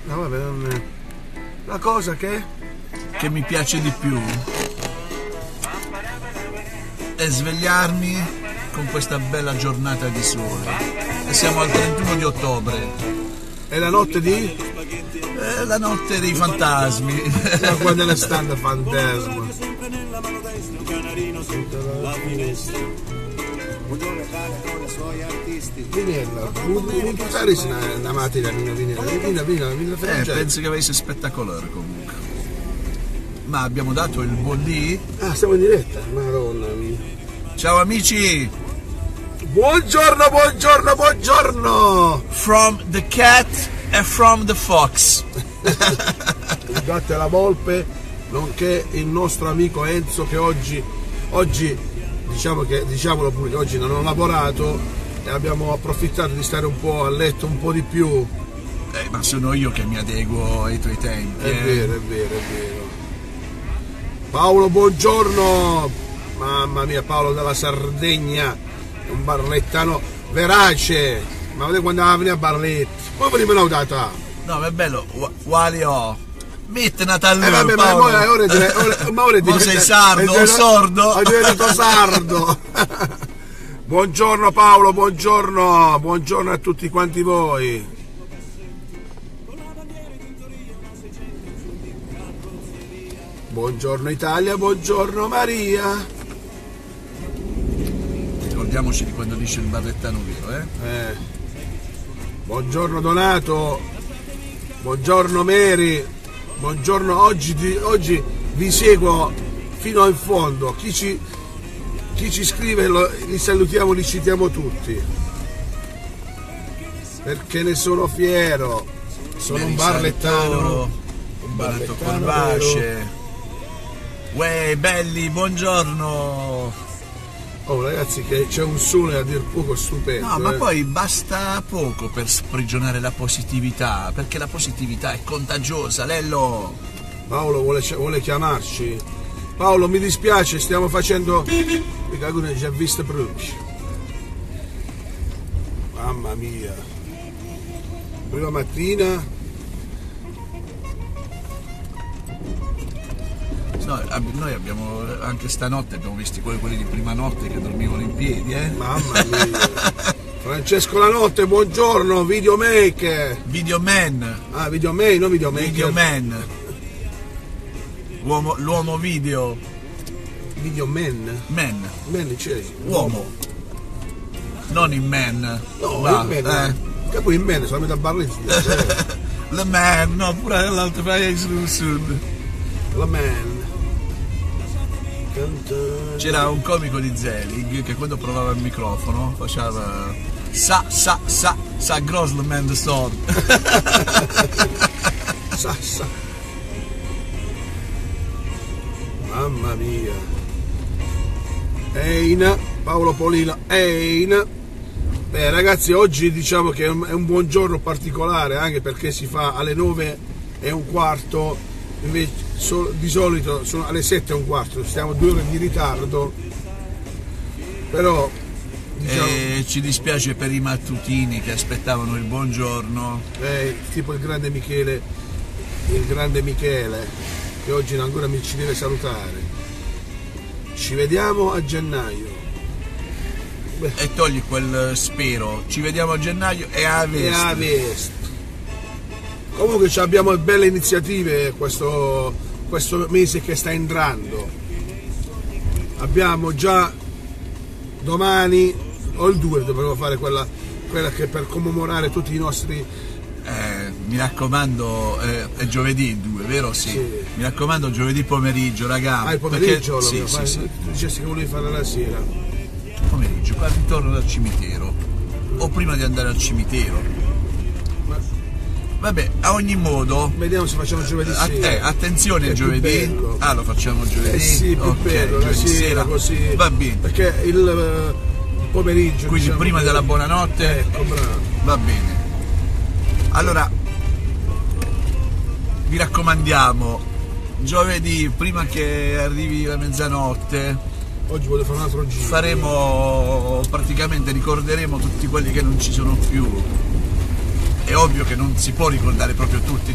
No, vabbè, non... La cosa che mi piace di più è svegliarmi con questa bella giornata di sole. E siamo al 31 di ottobre. È la notte di? È la notte dei fantasmi. Ma quando ne stanno fantasma? Vinella, non portare una materia Vinella. Penso che avesse spettacolare comunque. Ma abbiamo dato il buondì? Ah, siamo in diretta, madonna mia. Ciao amici! Buongiorno, buongiorno, buongiorno! From the cat and from the fox. Il gatto e la volpe, nonché il nostro amico Enzo che oggi diciamolo pure, oggi non ho lavorato e abbiamo approfittato di stare un po' a letto un po' di più. Ma sono io che mi adeguo ai tuoi tempi. È vero, è vero, è vero. Paolo, buongiorno! Mamma mia, Paolo dalla Sardegna, un barlettano verace. Ma vedete quando va a venire a Barletti? Poi venivano audata. No, ma è bello, quali ho? Mettena tal vabbè, ma ora sei sardo o sordo? È diventato sardo. Buongiorno Paolo, buongiorno, buongiorno a tutti quanti voi. Buongiorno Italia, buongiorno Maria. Ricordiamoci di quando dice il barlettano vero, Buongiorno Donato, buongiorno Mary, buongiorno, oggi vi seguo fino in fondo, chi ci scrive li salutiamo, li citiamo tutti, perché ne sono fiero, sono un barlettano, Corvace. Uè, belli, buongiorno! Oh ragazzi, che c'è un sole a dir poco stupendo. No, ma poi basta poco per sprigionare la positività, perché la positività è contagiosa, Lello! Paolo vuole chiamarci. Paolo, mi dispiace, stiamo facendo... Mi cago nel già visto Bruce. Mamma mia. Prima mattina... No, noi abbiamo anche stanotte abbiamo visti quelli di prima notte che dormivano in piedi, Mamma mia. Francesco La Notte, buongiorno, videomaker. Videoman. Ah, videoman, non videomaker. Videoman. L'uomo video. Videoman. Man. Man c'è. Uomo. Non in man. No, il man. Che poi in man solamente a Barletti. La man, no, pure l'altro paese del sud. La man. C'era un comico di Zelig che quando provava il microfono faceva sa Grosleman the Sword. sa. Mamma mia. Eina, Paolo Polino, Eina. Beh ragazzi, oggi diciamo che è un buon giorno particolare, anche perché si fa alle 9:15, invece di solito sono alle 7:15, stiamo 2 ore di ritardo, però diciamo, ci dispiace per i mattutini che aspettavano il buongiorno, tipo il grande Michele, che oggi ancora ci deve salutare. Ci vediamo a gennaio. E togli quel spero, ci vediamo a gennaio e a Vest. Comunque abbiamo belle iniziative questo mese che sta entrando. Abbiamo già domani o il 2 dovremo fare quella che per commemorare tutti i nostri... mi raccomando, è giovedì il 2, vero? Sì. Mi raccomando, giovedì pomeriggio, ragazzi. Ah, il pomeriggio perché... lo fare? Sì. Tu dicessi che volevi fare la sera. Pomeriggio, qua ritorno dal cimitero. O prima di andare al cimitero. Vabbè, a ogni modo... Vediamo se facciamo giovedì sera. Attenzione, giovedì. Ah, lo facciamo giovedì? Sì, più bello, la sera così. Va bene. Perché il pomeriggio... Quindi diciamo, prima della buonanotte? Ecco, bravo. Va bene. Allora, vi raccomandiamo, giovedì, prima che arrivi la mezzanotte, oggi voglio fare un altro giro. Ricorderemo tutti quelli che non ci sono più. è ovvio che non si può ricordare proprio tutti,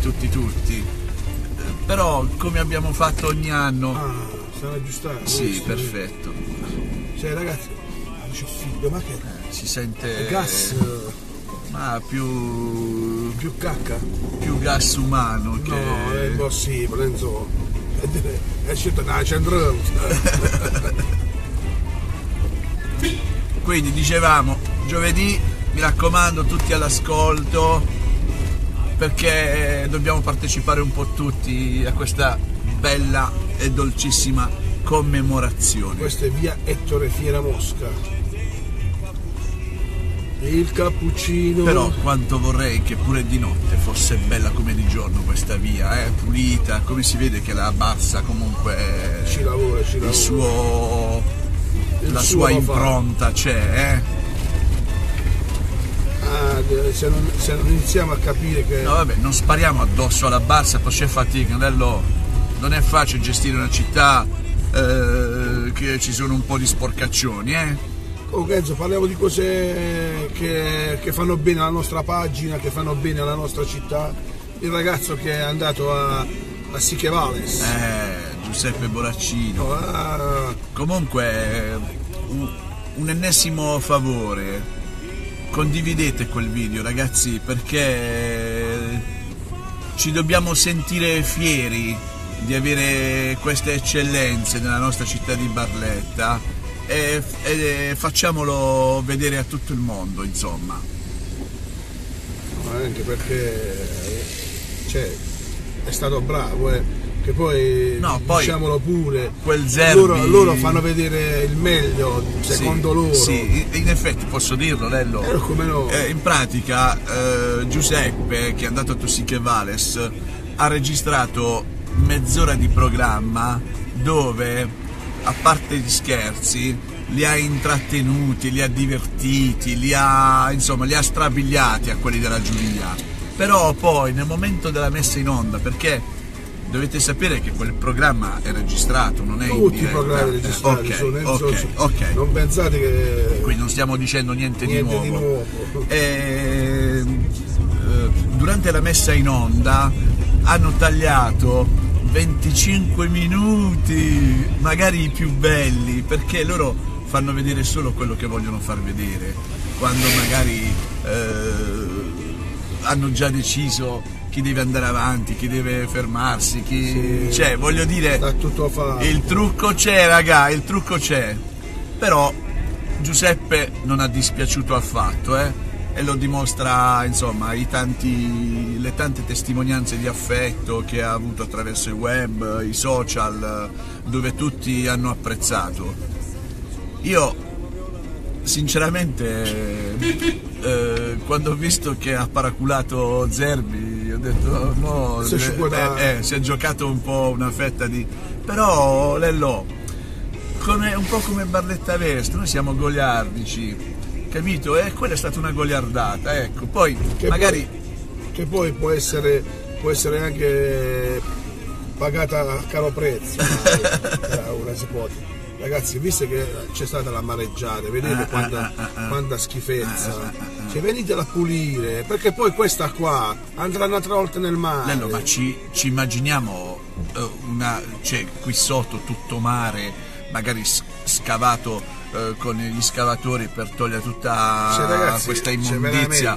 però come abbiamo fatto ogni anno. Stanno aggiustando. Sì, perfetto. Cioè ragazzi, c'è figlio, ma che Si sente gas, ma più cacca? gas umano che No, è impossibile, insomma. È scelto una centrale. Quindi dicevamo, giovedì, mi raccomando, tutti all'ascolto, perché dobbiamo partecipare un po' tutti a questa bella e dolcissima commemorazione. Questa è via Ettore Fiera Mosca. Il cappuccino. Però quanto vorrei che pure di notte fosse bella come di giorno questa via, pulita, come si vede che la Barsa comunque ci lavora. La sua impronta c'è, se non iniziamo a capire che. No vabbè, non spariamo addosso alla Barsa, poi c'è fatica, non è facile gestire una città che ci sono un po' di sporcaccioni, Comunque Enzo, parliamo di cose che fanno bene alla nostra pagina, che fanno bene alla nostra città. Il ragazzo che è andato a Sichevales. Giuseppe Boraccino. Comunque un ennesimo favore, condividete quel video ragazzi, perché ci dobbiamo sentire fieri di avere queste eccellenze nella nostra città di Barletta e facciamolo vedere a tutto il mondo, insomma. Anche perché è stato bravo, che poi, diciamolo pure, quel Zerbi, loro fanno vedere il meglio secondo loro. Sì, in effetti posso dirlo, Lello. Come no. In pratica Giuseppe, che è andato a Tossichevales, ha registrato mezz'ora di programma dove, a parte gli scherzi, li ha intrattenuti, li ha divertiti, li ha strabiliati a quelli della giuria. Però poi nel momento della messa in onda, perché dovete sapere che quel programma è registrato, non è tutti in diretta. I programmi registrati sono ok. Non pensate che. Qui non stiamo dicendo niente di nuovo. Durante la messa in onda hanno tagliato 25 minuti, magari i più belli, perché loro fanno vedere solo quello che vogliono far vedere, quando magari hanno già deciso chi deve andare avanti, chi deve fermarsi, cioè, voglio dire, sta tutto fatto. Il trucco c'è, raga, il trucco c'è. Però Giuseppe non ha dispiaciuto affatto, e lo dimostra, insomma, le tante testimonianze di affetto che ha avuto attraverso il web, i social, dove tutti hanno apprezzato. Io sinceramente quando ho visto che ha paraculato Zerbi ho detto no, si è giocato un po' una fetta di. Però Lello, un po' come Barletta Vest, noi siamo goliardici, capito? E quella è stata una goliardata, ecco. Poi che poi può essere anche pagata a caro prezzo, una si può. Ragazzi, visto che c'è stata la mareggiata, vedete quanta schifezza, cioè venitela a pulire, perché poi questa qua andrà un'altra volta nel mare. Lello, ma ci immaginiamo qui sotto tutto mare, magari scavato con gli scavatori per togliere tutta questa immondizia,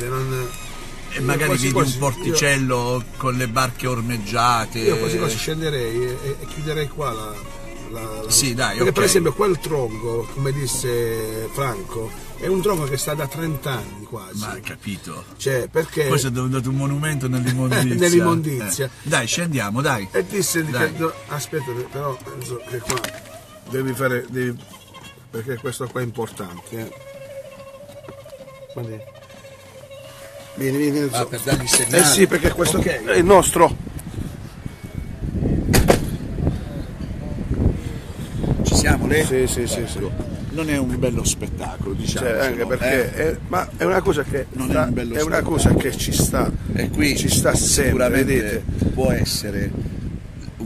e magari vedi un porticello con le barche ormeggiate. Io quasi scenderei e chiuderei qua sì, dai, perché per esempio quel tronco, come disse Franco, è un tronco che sta da 30 anni quasi. Ma hai capito? Cioè, perché poi si è diventato un monumento nell'immondizia. nell'immondizia. Dai, scendiamo, dai. E disse che aspetta, però penso che qua devi perché questo qua è importante. Vieni. Per dargli segnale. Sì, perché questo è il nostro. Ci siamo lì? Sì. Non è un bello spettacolo, diciamo. Cioè, anche perché ma è una cosa che non è un bello è una cosa che ci sta. E qui ci sta sempre, sicuramente vedete. può essere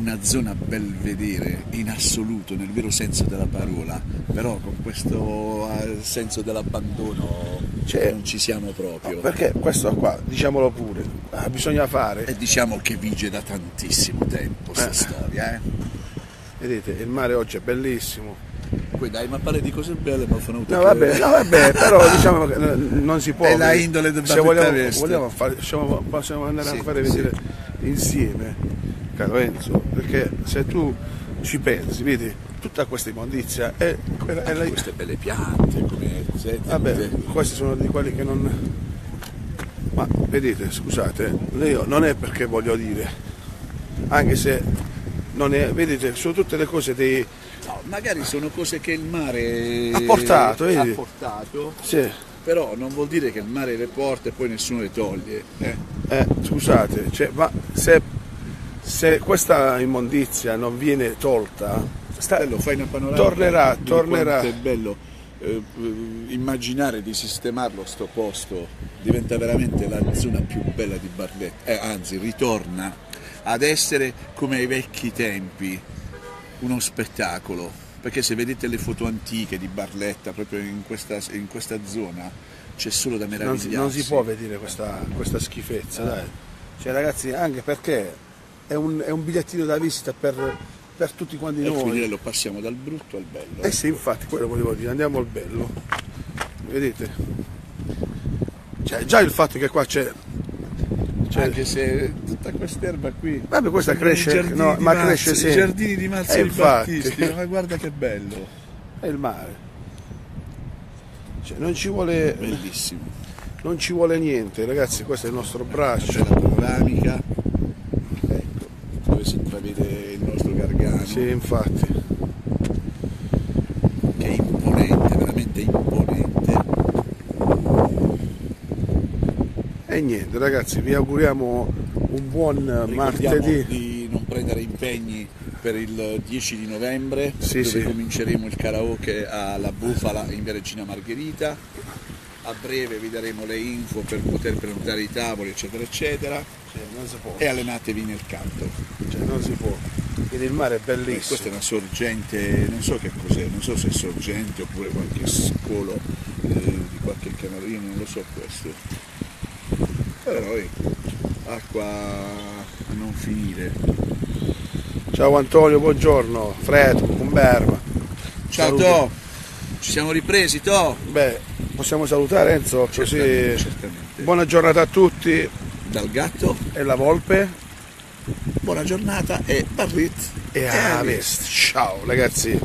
una zona belvedere in assoluto, nel vero senso della parola, però con questo senso dell'abbandono non ci siamo proprio. Perché questo qua, diciamolo pure, bisogna fare. E diciamo che vige da tantissimo tempo questa storia, Vedete, il mare oggi è bellissimo. Poi dai, ma parli di cose belle, ma fanno No vabbè, però diciamo che non si può. È la indole del se vogliamo fare, possiamo andare a fare vedere insieme, caro Enzo, perché se tu ci pensi, vedi, tutta questa immondizia è queste belle piante, come vabbè, questi sono di quelli che non. Ma vedete, scusate, io non è perché voglio dire, anche se non è, vedete, sono tutte le cose dei. No, magari sono cose che il mare ha portato, sì. Però non vuol dire che il mare le porta e poi nessuno le toglie. Scusate, cioè, ma se questa immondizia non viene tolta, fai una panoramica tornerà. È bello immaginare di sistemarlo sto posto, diventa veramente la zona più bella di Barletta, anzi ritorna ad essere come ai vecchi tempi, uno spettacolo, perché se vedete le foto antiche di Barletta proprio in questa zona c'è solo da meravigliarsi. Non si può vedere questa schifezza, dai. Cioè ragazzi, anche perché è un bigliettino da visita per tutti quanti noi. Quindi lo passiamo dal brutto al bello. Sì, infatti, quello volevo dire, andiamo al bello. Vedete? Cioè, già il fatto che qua c'è. Anche se tutta quest'erba qui. Vabbè, questa cresce, ma cresce sempre. I giardini di Marzio Battisti, ma guarda che bello. È il mare. Cioè, non ci vuole. Bellissimo. Non ci vuole niente, ragazzi, questo è il nostro braccio. C'è la panoramica, ecco, dove si intravede il nostro Gargano. Sì, infatti. Che è imponente, veramente imponente. E niente, ragazzi, vi auguriamo un buon martedì. Di non prendere impegni per il 10 di novembre, dove cominceremo il karaoke alla Bufala in via Regina Margherita. A breve vi daremo le info per poter prenotare i tavoli, eccetera, eccetera. Non si può. E allenatevi nel canto. Non si può. Quindi il mare è bellissimo. Questa è una sorgente, non so che cos'è, non so se è sorgente oppure qualche scolo di qualche canale, io non lo so questo. Però acqua a non finire. Ciao Antonio, buongiorno. Fred, Umberma. Ciao To, ci siamo ripresi To. Beh, possiamo salutare Enzo? Certamente, così. certamente. Buona giornata a tutti. Dal gatto e la volpe. Buona giornata e Barrit e a Vest. Ciao ragazzi.